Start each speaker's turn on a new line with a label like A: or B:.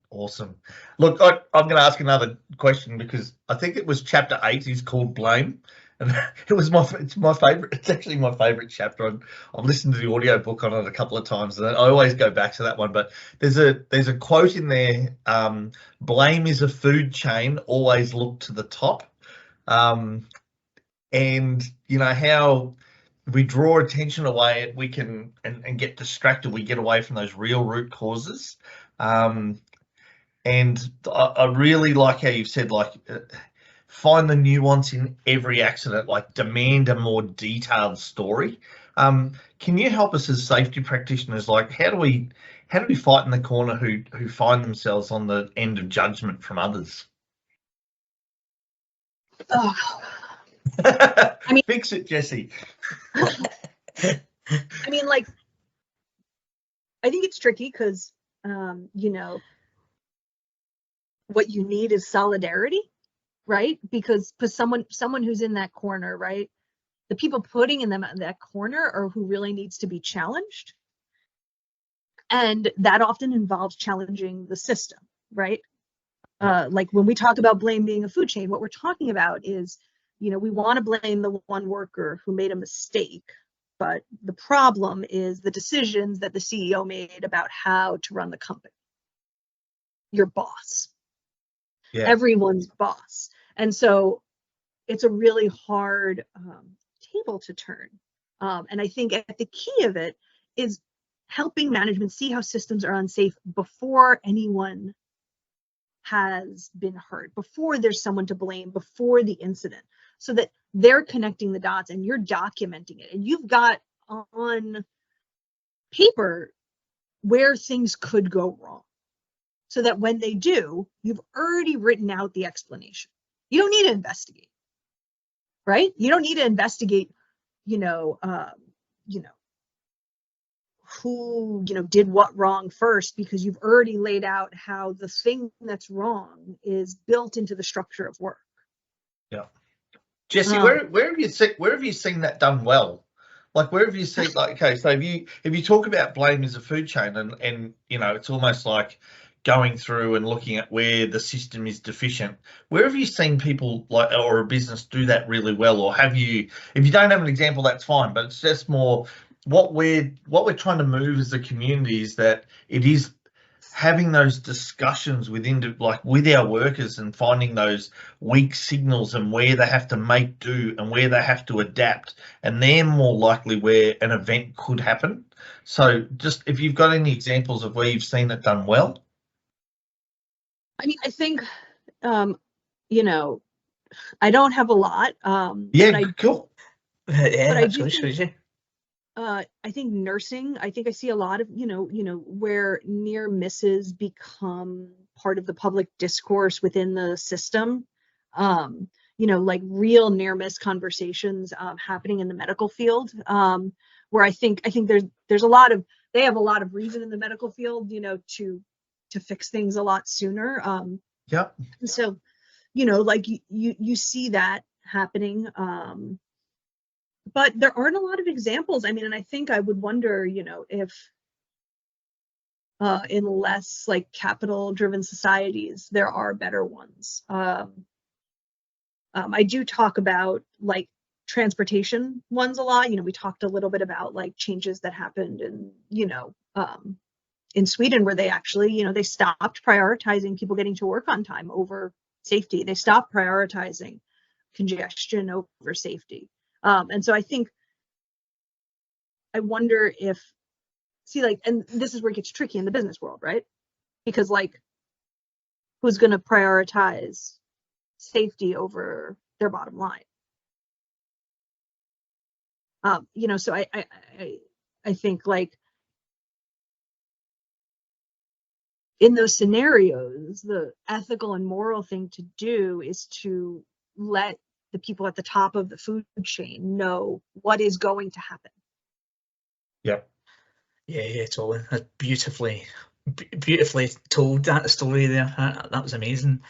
A: Awesome. Look, I'm going to ask another question because I think it was chapter 8 is called Blame. And it's my favorite. It's actually my favorite chapter. I've listened to the audio book on it a couple of times, and I always go back to that one. But there's a quote in there. Blame is a food chain. Always look to the top. And you know how we draw attention away, we can and get distracted. We get away from those real root causes. And I really like how you've said, like, find the nuance in every accident, like demand a more detailed story. Can you help us as safety practitioners? Like, how do we fight in the corner who find themselves on the end of judgment from others?
B: Oh. I mean,
A: fix it, Jessie.
B: I mean, like, I think it's tricky because, you know, what you need is solidarity, right? Because someone who's in that corner, right? The people putting in that corner are who really needs to be challenged. And that often involves challenging the system, right? Like when we talk about blame being a food chain, what we're talking about is, you know, we want to blame the one worker who made a mistake, but the problem is the decisions that the CEO made about how to run the company. Your boss. Yeah. Everyone's boss. And so it's a really hard table to turn. And I think at the key of it is helping management see how systems are unsafe before anyone has been hurt, before there's someone to blame, before the incident, so that they're connecting the dots and you're documenting it. And you've got on paper where things could go wrong, so that when they do, you've already written out the explanation. You don't need to investigate, right? You don't need to investigate, who, did what wrong first, because you've already laid out how the thing that's wrong is built into the structure of work.
A: Yeah. Jessie, where have you seen that done well? Like, where have you seen, like, okay, so if you talk about blame as a food chain and it's almost like going through and looking at where the system is deficient, where have you seen people like, or a business do that really well? Or have you, if you don't have an example, that's fine, but it's just more what we're trying to move as a community is that it is having those discussions with our workers and finding those weak signals and where they have to make do and where they have to adapt, and they're more likely where an event could happen. So just if you've got any examples of where you've seen it done well.
B: I mean, I think, I don't have a lot.
A: Yeah, cool.
C: Yeah,
B: but
C: absolutely.
B: I think nursing, I think I see a lot of, where near misses become part of the public discourse within the system. Like real near miss conversations happening in the medical field, where I think there's a lot of, they have a lot of reason in the medical field, to fix things a lot sooner.
A: Yeah.
B: So, like you see that happening. But there aren't a lot of examples. I mean, and I think I would wonder, if in less like capital driven societies, there are better ones. I do talk about like transportation ones a lot. We talked a little bit about like changes that happened in Sweden, where they actually, they stopped prioritizing people getting to work on time over safety. They stopped prioritizing congestion over safety. And so I wonder if, and this is where it gets tricky in the business world, right? Because like, who's going to prioritize safety over their bottom line? So I think like in those scenarios, the ethical and moral thing to do is to let the people at the top of the food chain know what is going to happen.
A: Yep.
C: Yeah, totally. That's beautifully told, that story there. That was amazing.